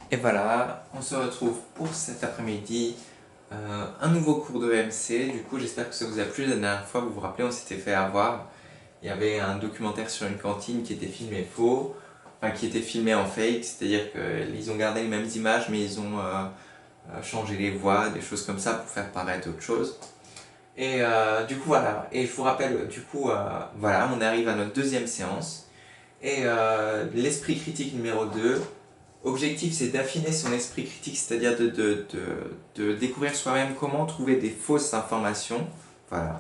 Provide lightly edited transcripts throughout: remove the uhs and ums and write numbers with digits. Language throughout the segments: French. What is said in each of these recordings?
Et voilà, on se retrouve pour cet après-midi, un nouveau cours de EMC. Du coup, j'espère que ça vous a plu. La dernière fois, vous vous rappelez, on s'était fait avoir. Il y avait un documentaire sur une cantine qui était filmé faux, enfin qui était filmé en fake, c'est-à-dire qu'ils ont gardé les mêmes images, mais ils ont changé les voix, des choses comme ça pour faire paraître autre chose. Et du coup, voilà. Et je vous rappelle, du coup, voilà, on arrive à notre deuxième séance. Et l'esprit critique numéro 2. Objectif, c'est d'affiner son esprit critique, c'est-à-dire de découvrir soi-même comment trouver des fausses informations. Voilà.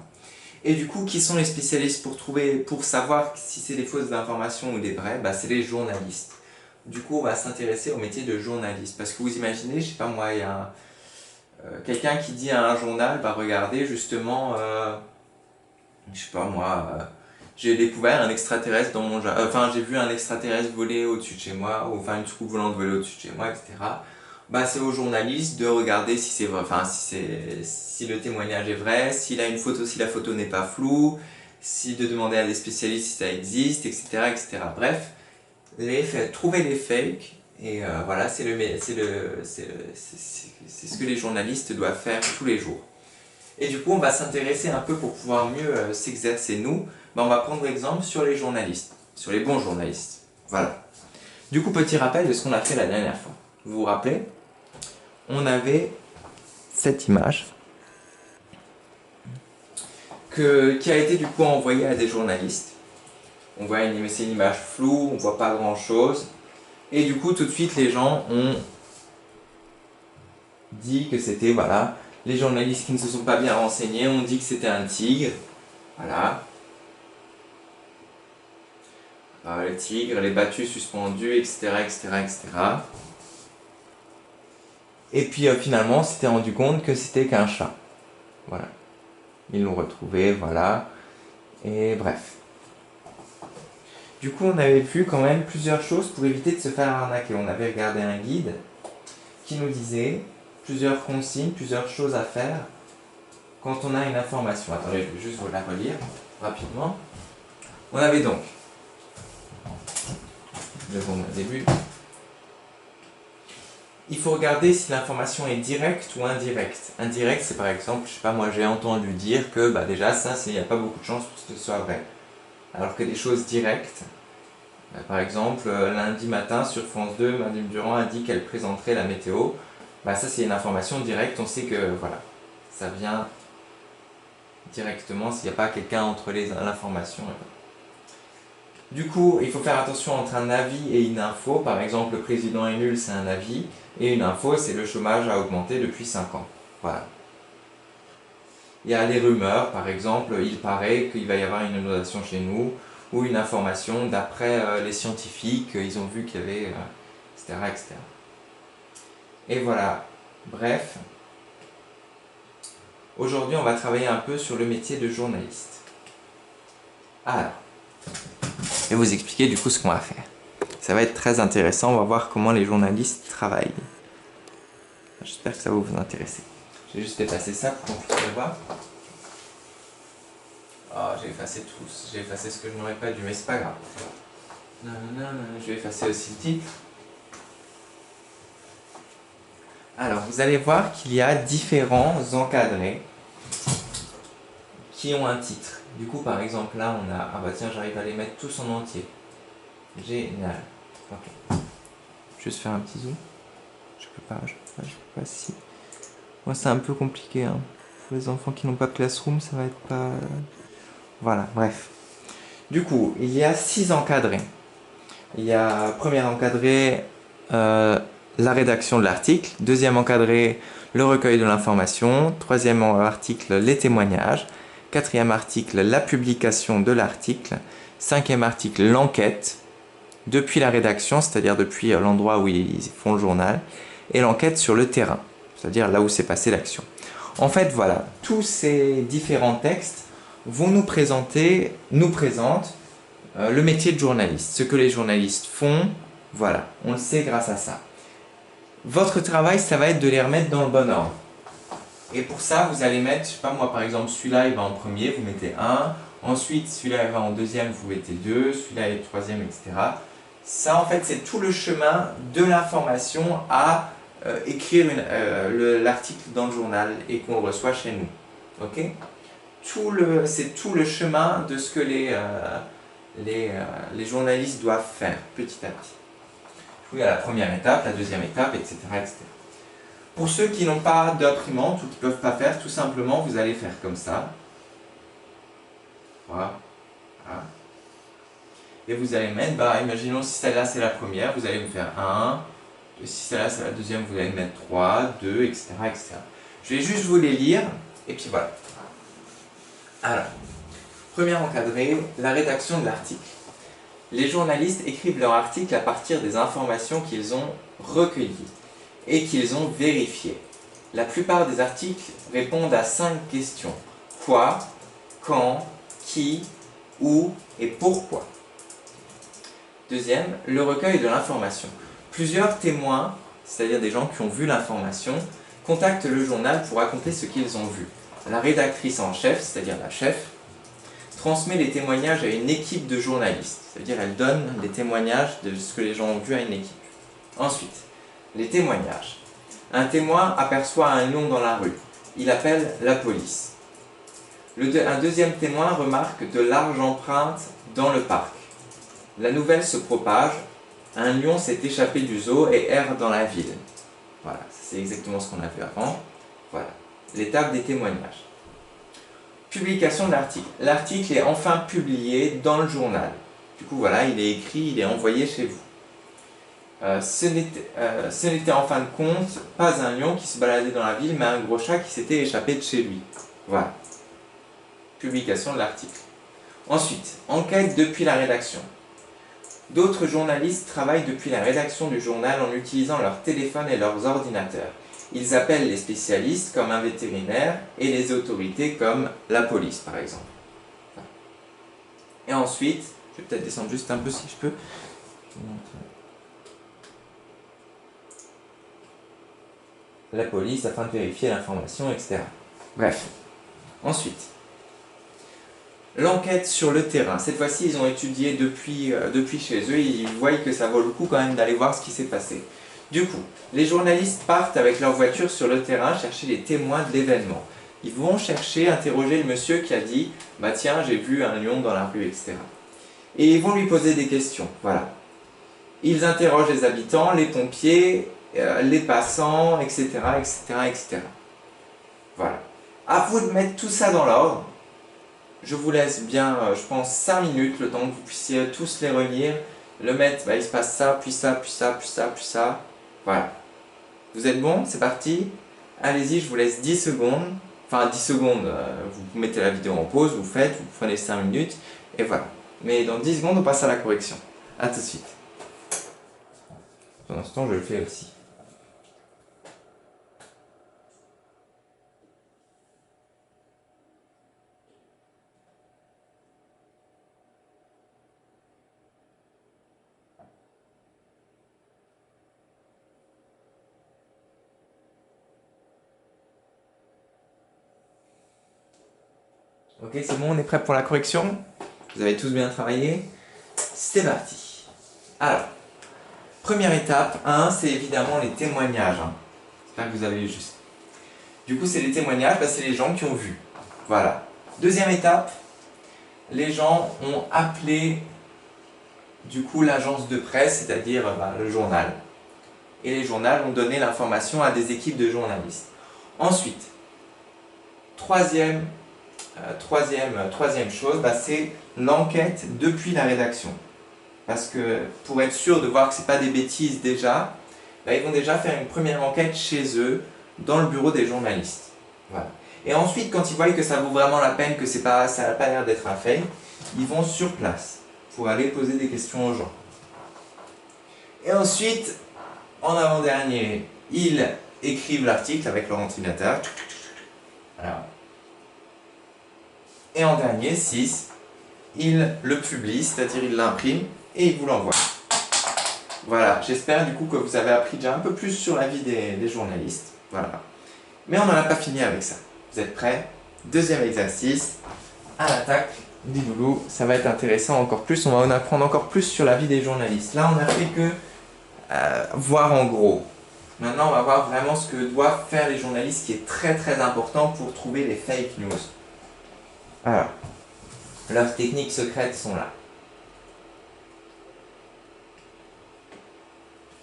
Et du coup, qui sont les spécialistes pour savoir si c'est des fausses informations ou des vraies? Bah, c'est les journalistes. Du coup, on va s'intéresser au métier de journaliste. Parce que vous imaginez, je sais pas moi, il y a quelqu'un qui dit à un journal, bah regardez, justement, je sais pas moi, j'ai découvert un extraterrestre dans mon jardin, enfin j'ai vu un extraterrestre voler au-dessus de chez moi, ou enfin une soucoupe volante voler au-dessus de chez moi, etc. Bah c'est aux journalistes de regarder si c'est vrai, enfin si le témoignage est vrai, s'il a une photo, si la photo n'est pas floue, si de demander à des spécialistes si ça existe, etc., etc. Bref, trouver les fakes, et voilà, c'est ce que les journalistes doivent faire tous les jours. Et du coup, on va s'intéresser un peu pour pouvoir mieux s'exercer nous. Ben, on va prendre exemple sur les journalistes, sur les bons journalistes. Voilà. Du coup, petit rappel de ce qu'on a fait la dernière fois. Vous vous rappelez? On avait cette image qui a été du coup envoyée à des journalistes. On voit c'est une image floue, on voit pas grand chose. Et du coup, tout de suite, les gens ont dit que c'était, voilà, les journalistes qui ne se sont pas bien renseignés ont dit que c'était un tigre. Voilà. Le tigre, les battus suspendus, etc., etc., etc. Et puis finalement, on s'était rendu compte que c'était qu'un chat. Voilà. Ils l'ont retrouvé, voilà. Et bref. Du coup, on avait vu quand même plusieurs choses pour éviter de se faire arnaquer. On avait regardé un guide qui nous disait plusieurs consignes, plusieurs choses à faire quand on a une information. Attendez, je vais juste vous la relire rapidement. On avait donc, le bon début, il faut regarder si l'information est directe ou indirecte. Indirect, c'est par exemple, je sais pas, moi j'ai entendu dire que bah déjà ça, il n'y a pas beaucoup de chances pour que ce soit vrai. Alors que des choses directes, par exemple, lundi matin sur France 2, Madame Durand a dit qu'elle présenterait la météo. Bah ça c'est une information directe, on sait que voilà, ça vient directement s'il n'y a pas quelqu'un entre l'information. Du coup, il faut faire attention entre un avis et une info. Par exemple, le président est nul, c'est un avis. Et une info, c'est le chômage a augmenté depuis 5 ans. Voilà. Il y a les rumeurs, par exemple, il paraît qu'il va y avoir une inondation chez nous, ou une information d'après les scientifiques, ils ont vu qu'il y avait, etc., etc. Et voilà. Bref. Aujourd'hui, on va travailler un peu sur le métier de journaliste. Alors, je vais vous expliquer du coup ce qu'on va faire. Ça va être très intéressant, on va voir comment les journalistes travaillent. J'espère que ça va vous intéresser. J'ai juste effacé ça pour qu'on puisse le voir. Oh, j'ai effacé tout. J'ai effacé ce que je n'aurais pas dû, mais c'est pas grave. Je vais effacer aussi le titre. Alors, vous allez voir qu'il y a différents encadrés qui ont un titre. Du coup, par exemple, là, on a... Ah bah tiens, j'arrive à les mettre tous en entier. Génial. Ok. Juste faire un petit zoom. Je peux pas si... Moi, c'est un peu compliqué, hein. Pour les enfants qui n'ont pas Classroom, ça va être pas... Voilà, bref. Du coup, il y a 6 encadrés. Il y a premier encadré, la rédaction de l'article. Deuxième encadré, le recueil de l'information. Troisième article, les témoignages. Quatrième article, la publication de l'article. Cinquième article, l'enquête. Depuis la rédaction, c'est-à-dire depuis l'endroit où ils font le journal. Et l'enquête sur le terrain, c'est-à-dire là où s'est passée l'action. En fait, voilà, tous ces différents textes vont nous présentent le métier de journaliste, ce que les journalistes font, voilà, on le sait grâce à ça. Votre travail, ça va être de les remettre dans le bon ordre. Et pour ça, vous allez mettre, je sais pas moi, par exemple, celui-là, il va en premier, vous mettez 1. Ensuite, celui-là, il va en deuxième, vous mettez 2. Celui-là est troisième, etc. Ça, en fait, c'est tout le chemin de l'information à écrire l'article dans le journal et qu'on le reçoit chez nous. Ok? C'est tout le chemin de ce que les journalistes doivent faire petit à petit. Il y a la première étape, la deuxième étape, etc. etc. Pour ceux qui n'ont pas d'imprimante ou qui ne peuvent pas faire, tout simplement, vous allez faire comme ça. Voilà. Voilà. Et vous allez mettre, imaginons si celle-là c'est la première, vous allez me faire 1. Et si celle-là c'est la deuxième, vous allez mettre 3, 2, etc., etc. Je vais juste vous les lire, et puis voilà. Alors, premier encadré, la rédaction de l'article. Les journalistes écrivent leur article à partir des informations qu'ils ont recueillies et qu'ils ont vérifiées. La plupart des articles répondent à 5 questions. Quoi, quand, qui, où et pourquoi. Deuxième, le recueil de l'information. Plusieurs témoins, c'est-à-dire des gens qui ont vu l'information, contactent le journal pour raconter ce qu'ils ont vu. La rédactrice en chef, c'est-à-dire la chef, transmet les témoignages à une équipe de journalistes, c'est-à-dire elle donne les témoignages de ce que les gens ont vu à une équipe. Ensuite, les témoignages. Un témoin aperçoit un lion dans la rue. Il appelle la police. Un deuxième témoin remarque de larges empreintes dans le parc. La nouvelle se propage. Un lion s'est échappé du zoo et erre dans la ville. Voilà, c'est exactement ce qu'on a vu avant. Voilà, l'étape des témoignages. Publication de l'article. L'article est enfin publié dans le journal. Du coup, voilà, il est écrit, il est envoyé chez vous. Ce n'était en fin de compte pas un lion qui se baladait dans la ville, mais un gros chat qui s'était échappé de chez lui. Voilà. Publication de l'article. Ensuite, enquête depuis la rédaction. D'autres journalistes travaillent depuis la rédaction du journal en utilisant leur téléphone et leurs ordinateurs. Ils appellent les spécialistes comme un vétérinaire et les autorités comme la police par exemple. Et ensuite, je vais peut-être descendre juste un peu si je peux. La police afin de vérifier l'information, etc. Bref. Ensuite, l'enquête sur le terrain. Cette fois-ci, ils ont étudié depuis chez eux et ils voient que ça vaut le coup quand même d'aller voir ce qui s'est passé. Du coup, les journalistes partent avec leur voiture sur le terrain chercher les témoins de l'événement. Ils vont chercher, interroger le monsieur qui a dit « Bah tiens, j'ai vu un lion dans la rue, etc. » Et ils vont lui poser des questions, voilà. Ils interrogent les habitants, les pompiers, les passants, etc., etc., etc. Voilà. À vous de mettre tout ça dans l'ordre. Je vous laisse bien, je pense, 5 minutes, le temps que vous puissiez tous les relire. Le mettre, il se passe ça, puis ça, puis ça, puis ça, puis ça. Voilà. Vous êtes bon? C'est parti? Allez-y, je vous laisse 10 secondes. Enfin, 10 secondes, vous mettez la vidéo en pause, vous faites, vous prenez 5 minutes, et voilà. Mais dans 10 secondes, on passe à la correction. A tout de suite. Pour l'instant, je le fais aussi. Ok, c'est bon, on est prêt pour la correction? Vous avez tous bien travaillé? C'est parti. Alors, première étape, 1, c'est évidemment les témoignages. J'espère que vous avez eu juste. Du coup, c'est les témoignages, c'est les gens qui ont vu. Voilà. Deuxième étape, les gens ont appelé du coup l'agence de presse, c'est-à-dire le journal. Et les journaux ont donné l'information à des équipes de journalistes. Ensuite, troisième chose, c'est l'enquête depuis la rédaction. Parce que pour être sûr de voir que ce n'est pas des bêtises déjà, ils vont déjà faire une première enquête chez eux, dans le bureau des journalistes. Voilà. Et ensuite, quand ils voient que ça vaut vraiment la peine, que ça n'a pas l'air d'être un fake, ils vont sur place pour aller poser des questions aux gens. Et ensuite, en avant-dernier, ils écrivent l'article avec leur ordinateur. Voilà. Et en dernier, 6, ils le publient, c'est-à-dire ils l'impriment et ils vous l'envoient. Voilà, j'espère du coup que vous avez appris déjà un peu plus sur la vie des journalistes. Voilà. Mais on n'en a pas fini avec ça. Vous êtes prêts? Deuxième exercice, à l'attaque des loulous, ça va être intéressant encore plus, on va en apprendre encore plus sur la vie des journalistes. Là, on a fait que voir en gros. Maintenant, on va voir vraiment ce que doivent faire les journalistes, qui est très très important pour trouver les fake news. Alors, leurs techniques secrètes sont là.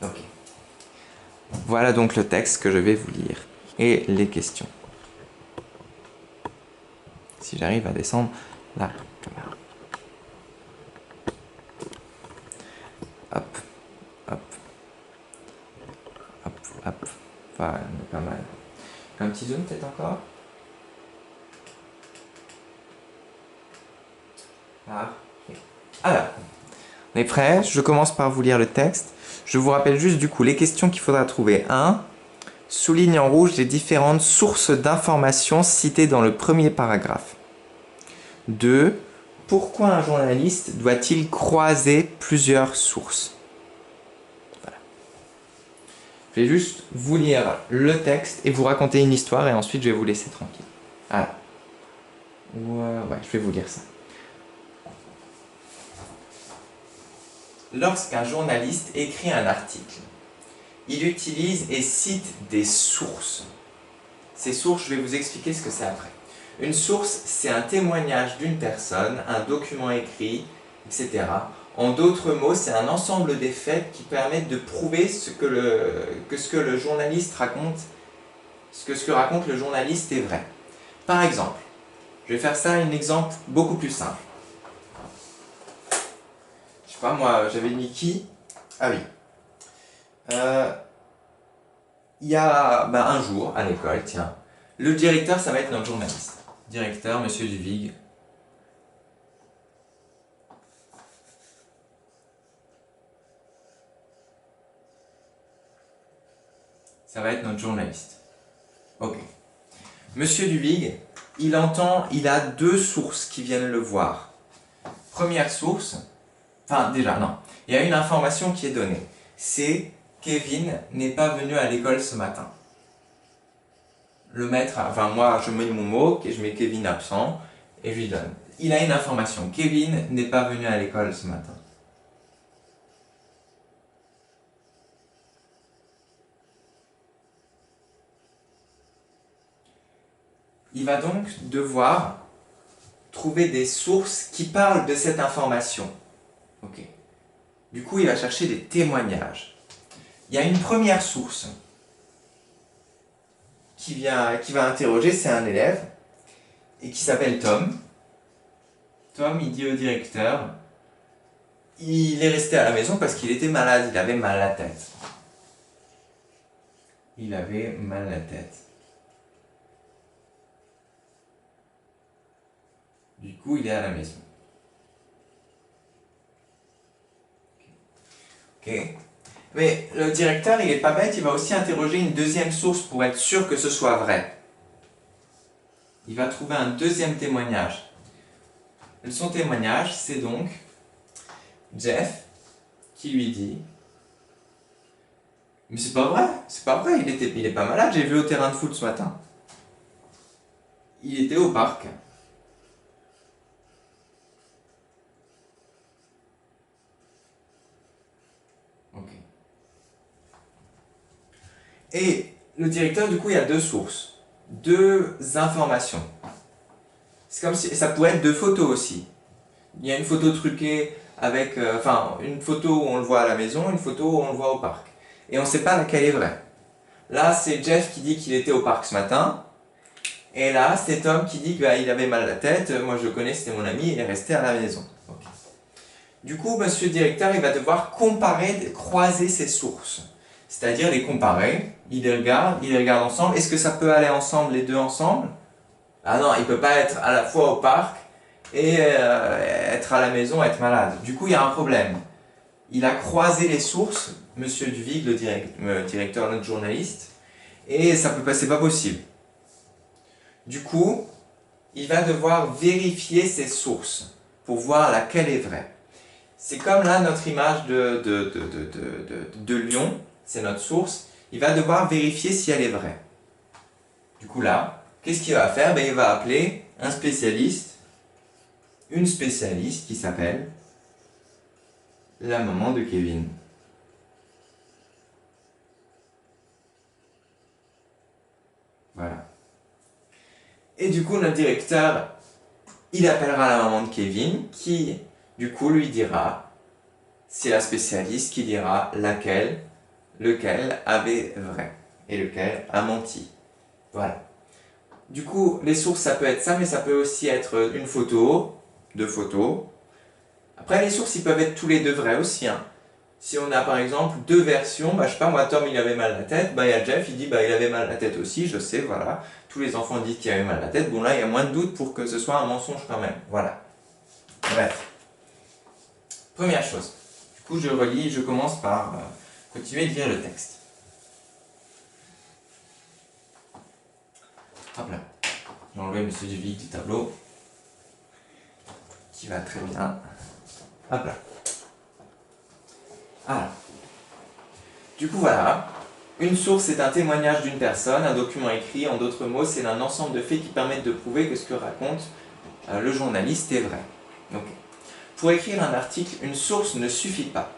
Ok. Voilà donc le texte que je vais vous lire et les questions. Si j'arrive à descendre la caméra. Hop, hop, hop, hop. Voilà, pas mal. Un petit zoom peut-être encore. Parfait. Alors, on est prêts? Je commence par vous lire le texte. Je vous rappelle juste du coup les questions qu'il faudra trouver. 1. Souligne en rouge les différentes sources d'informations citées dans le premier paragraphe. 2. Pourquoi un journaliste doit-il croiser plusieurs sources? Voilà. Je vais juste vous lire le texte et vous raconter une histoire et ensuite je vais vous laisser tranquille. Ah. Ouais, je vais vous lire ça. Lorsqu'un journaliste écrit un article, il utilise et cite des sources. Ces sources, je vais vous expliquer ce que c'est après. Une source, c'est un témoignage d'une personne, un document écrit, etc. En d'autres mots, c'est un ensemble des faits qui permettent de prouver ce que le journaliste raconte, ce que raconte le journaliste est vrai. Par exemple, je vais faire ça un exemple beaucoup plus simple. Je sais pas, moi, j'avais mis qui? Ah oui. Il y a un jour, à l'école, tiens, le directeur, ça va être notre journaliste. Directeur, monsieur Duvig. Ça va être notre journaliste. Ok. Monsieur Duvig, il a deux sources qui viennent le voir. Première source, enfin déjà, non. Il y a une information qui est donnée. C'est Kevin n'est pas venu à l'école ce matin. Le maître, enfin moi je mets mon mot, je mets Kevin absent et je lui donne. Il a une information, Kevin n'est pas venu à l'école ce matin. Il va donc devoir trouver des sources qui parlent de cette information. Ok. Du coup, il va chercher des témoignages. Il y a une première source qui va interroger, c'est un élève, et qui s'appelle Tom. Tom, il dit au directeur, il est resté à la maison parce qu'il était malade, il avait mal à la tête. Il avait mal à la tête. Du coup, il est à la maison. Ok. Mais le directeur, il est pas bête, il va aussi interroger une deuxième source pour être sûr que ce soit vrai. Il va trouver un deuxième témoignage. Son témoignage, c'est donc Jeff qui lui dit « Mais c'est pas vrai, il est pas malade, j'ai vu au terrain de foot ce matin. Il était au parc. » Ok. Et le directeur, du coup, il y a deux sources, deux informations. C'est comme si ça pourrait être deux photos aussi. Il y a une photo truquée avec, une photo où on le voit à la maison, une photo où on le voit au parc. Et on ne sait pas laquelle est vraie. Là, c'est Jeff qui dit qu'il était au parc ce matin. Et là, c'est Tom qui dit qu'il avait mal à la tête. Moi, je le connais, c'était mon ami, il est resté à la maison. Okay. Du coup, monsieur le directeur, il va devoir comparer, croiser ces sources. C'est-à-dire les comparer. Il les regarde ensemble. Est-ce que ça peut aller ensemble, les deux ensemble? Ah non, il ne peut pas être à la fois au parc et être à la maison, être malade. Du coup, il y a un problème. Il a croisé les sources, monsieur Duvig, le directeur, notre journaliste, et ça peut passer, pas possible. Du coup, il va devoir vérifier ses sources pour voir laquelle est vraie. C'est comme là notre image de Lyon, c'est notre source. Il va devoir vérifier si elle est vraie. Du coup là, qu'est-ce qu'il va faire? Il va appeler un spécialiste, une spécialiste qui s'appelle la maman de Kevin. Voilà. Et du coup, notre directeur, il appellera la maman de Kevin qui, du coup, lui dira, c'est la spécialiste qui dira lequel avait vrai et lequel a menti. Voilà. Du coup, les sources, ça peut être ça, mais ça peut aussi être une photo, deux photos. Après, les sources, ils peuvent être tous les deux vrais aussi, hein. Si on a par exemple deux versions, je sais pas, moi Tom il avait mal à la tête, il y a Jeff il dit il avait mal à la tête aussi, je sais, voilà. Tous les enfants disent qu'il avait mal à la tête, bon là il y a moins de doute pour que ce soit un mensonge quand même, voilà. Bref. Première chose. Du coup je relis, je commence par continuer de lire le texte. Hop là. J'ai enlevé Monsieur Duvig du tableau. Qui va très bien. Hop là. Alors. Du coup, voilà. Une source est un témoignage d'une personne, un document écrit, en d'autres mots, c'est un ensemble de faits qui permettent de prouver que ce que raconte le journaliste est vrai. Donc, pour écrire un article, une source ne suffit pas.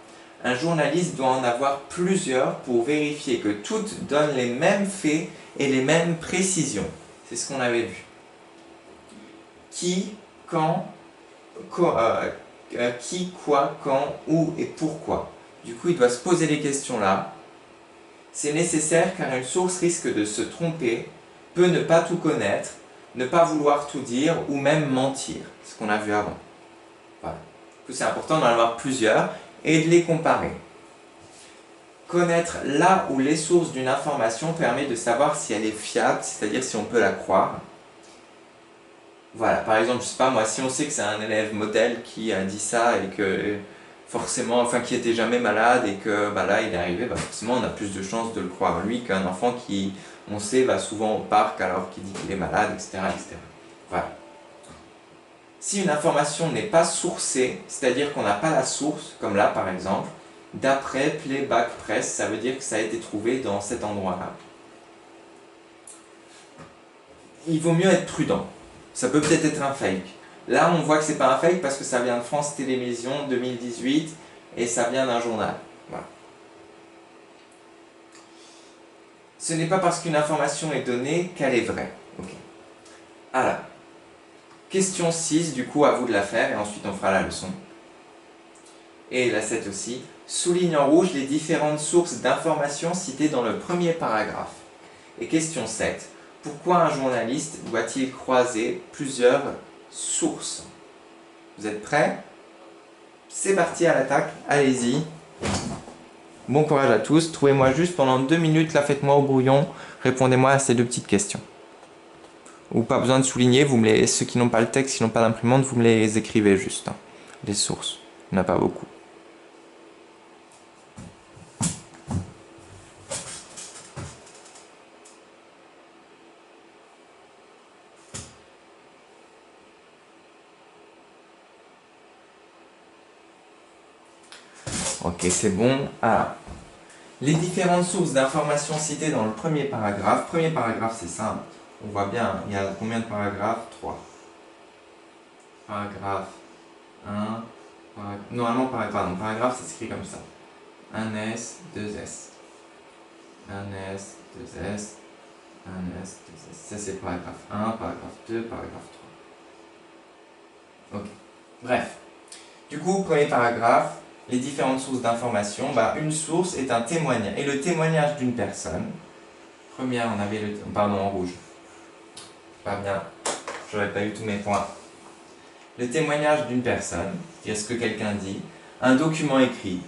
Un journaliste doit en avoir plusieurs pour vérifier que toutes donnent les mêmes faits et les mêmes précisions. C'est ce qu'on avait vu. Qui, quand, qui, quoi, quand, où et pourquoi. Du coup, il doit se poser les questions là. C'est nécessaire car une source risque de se tromper, peut ne pas tout connaître, ne pas vouloir tout dire ou même mentir, ce qu'on a vu avant. Voilà. Du coup, c'est important d'en avoir plusieurs et de les comparer. Connaître là où les sources d'une information permet de savoir si elle est fiable, c'est-à-dire si on peut la croire. Voilà, par exemple, je sais pas moi, si on sait que c'est un élève modèle qui a dit ça et que forcément, enfin qui était jamais malade et que là il est arrivé, forcément on a plus de chances de le croire lui qu'un enfant qui, on sait, va souvent au parc alors qu'il dit qu'il est malade, etc., etc. Voilà. Si une information n'est pas sourcée, c'est-à-dire qu'on n'a pas la source, comme là par exemple, d'après Playback Press, ça veut dire que ça a été trouvé dans cet endroit-là. Il vaut mieux être prudent. Ça peut peut-être être un fake. Là, on voit que c'est pas un fake parce que ça vient de France Télévisions 2018 et ça vient d'un journal. Voilà. Ce n'est pas parce qu'une information est donnée qu'elle est vraie. Ok. Alors, question 6, du coup, à vous de la faire et ensuite on fera la leçon. Et la 7 aussi. Souligne en rouge les différentes sources d'informations citées dans le premier paragraphe. Et question 7. Pourquoi un journaliste doit-il croiser plusieurs sources? Vous êtes prêts? C'est parti à l'attaque, allez-y. Bon courage à tous, trouvez-moi juste pendant 2 minutes, là faites-moi au brouillon, répondez-moi à ces deux petites questions. Ou pas besoin de souligner, ceux qui n'ont pas le texte, qui n'ont pas d'imprimante, vous me les écrivez juste, hein. Les sources, il n'y en a pas beaucoup. Ok, c'est bon. Alors, les différentes sources d'informations citées dans le premier paragraphe. Premier paragraphe, c'est simple. On voit bien, il y a combien de paragraphes? 3. Paragraphe 1. Normalement, paragraphe, ça s'écrit comme ça. 1S, 2S. 1S, 2S, 1S, 2S. Ça, c'est paragraphe 1, paragraphe 2, paragraphe 3. Ok. Bref. Du coup, premier paragraphe, les différentes sources d'information. Une source est un témoignage. Et le témoignage d'une personne. Première, on avait le. Pardon, en rouge. Pas bien. J'aurais pas eu tous mes points. Le témoignage d'une personne, c'est-à-dire ce que quelqu'un dit. Un document écrit,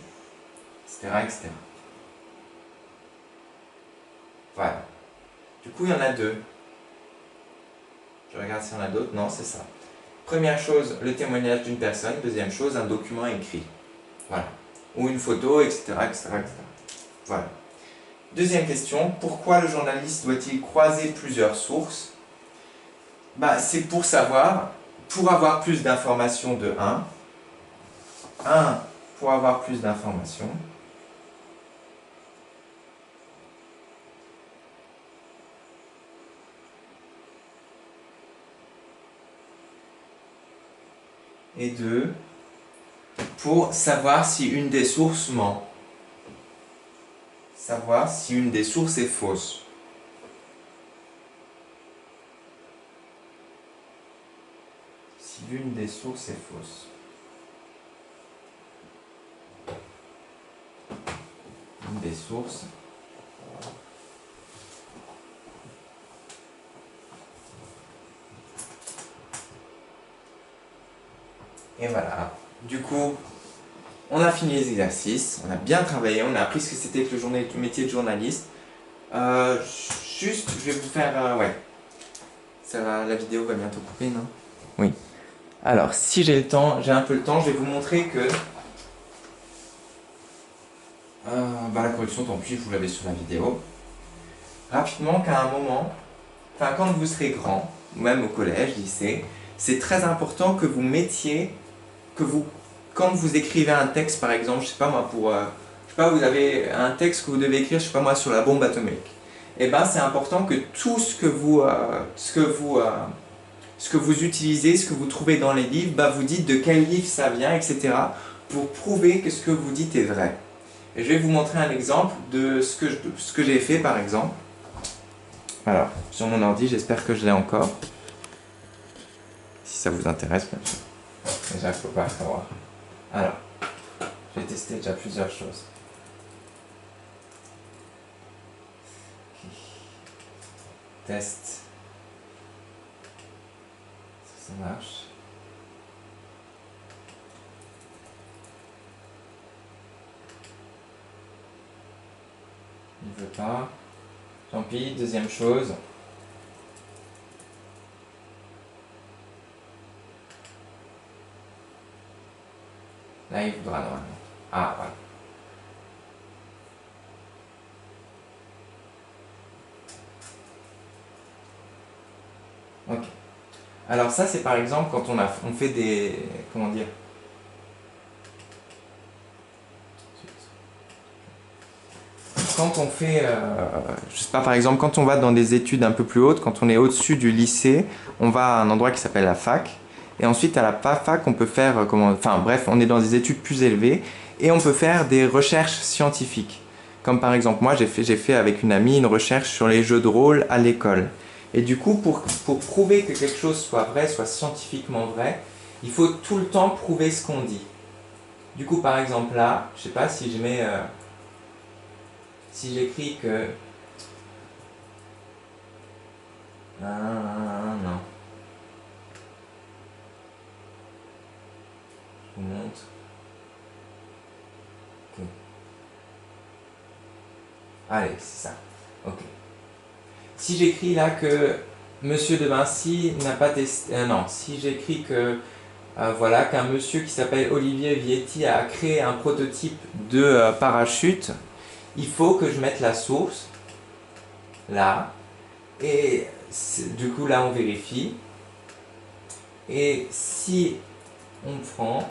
etc., etc. Voilà. Du coup, il y en a deux. Je regarde s'il y en a d'autres. Non, c'est ça. Première chose, le témoignage d'une personne. Deuxième chose, un document écrit. Voilà. Ou une photo, etc., etc., etc. Voilà. Deuxième question, pourquoi le journaliste doit-il croiser plusieurs sources? C'est pour savoir, pour avoir plus d'informations de 1. Pour avoir plus d'informations. et 2 pour savoir si une des sources ment. Savoir si une des sources est fausse. Si l'une des sources est fausse. Une des sources et voilà. Du coup, on a fini les exercices, on a bien travaillé, on a appris ce que c'était que le métier de journaliste. Juste, je vais vous faire... ouais. Ça va, la vidéo va bientôt couper, non? Oui. Alors, si j'ai le temps, j'ai un peu le temps, je vais vous montrer que... la correction, tant pis, vous l'avez sur la vidéo. Rapidement, qu'à un moment, enfin quand vous serez grand, ou même au collège, lycée, c'est très important que vous mettiez, quand vous écrivez un texte par exemple, je sais pas moi, je sais pas, vous avez un texte que vous devez écrire, je sais pas moi, sur la bombe atomique, et ben c'est important que tout ce que vous utilisez, ce que vous trouvez dans les livres, bah, vous dites de quel livre ça vient, etc. pour prouver que ce que vous dites est vrai. Et je vais vous montrer un exemple de ce que j'ai fait par exemple. Alors, sur mon ordi, j'espère que je l'ai encore. Si ça vous intéresse, bien sûr. Déjà, il ne faut pas savoir. Alors, j'ai testé déjà plusieurs choses. Test. Ça marche. Il ne veut pas. Tant pis, deuxième chose. Là, il voudra normalement. Ah, voilà. Ok. Alors ça, c'est par exemple quand on fait des... Comment dire? Quand on fait, je sais pas, par exemple, quand on va dans des études un peu plus hautes, quand on est au-dessus du lycée, on va à un endroit qui s'appelle la fac. Et ensuite, à la fac, on peut faire, enfin bref, on est dans des études plus élevées et on peut faire des recherches scientifiques. Comme par exemple, moi, j'ai fait avec une amie une recherche sur les jeux de rôle à l'école. Et du coup, pour prouver que quelque chose soit vrai, soit scientifiquement vrai, il faut tout le temps prouver ce qu'on dit. Du coup, par exemple, là, je sais pas si je mets... si j'écris que... non. Je vous montre. Ok. Allez, c'est ça. Ok. Si j'écris là que Monsieur de Vinci n'a pas testé... non, si j'écris que... voilà, qu'un monsieur qui s'appelle Olivier Vietti a créé un prototype de parachute, il faut que je mette la source, là, et du coup là on vérifie, et si on prend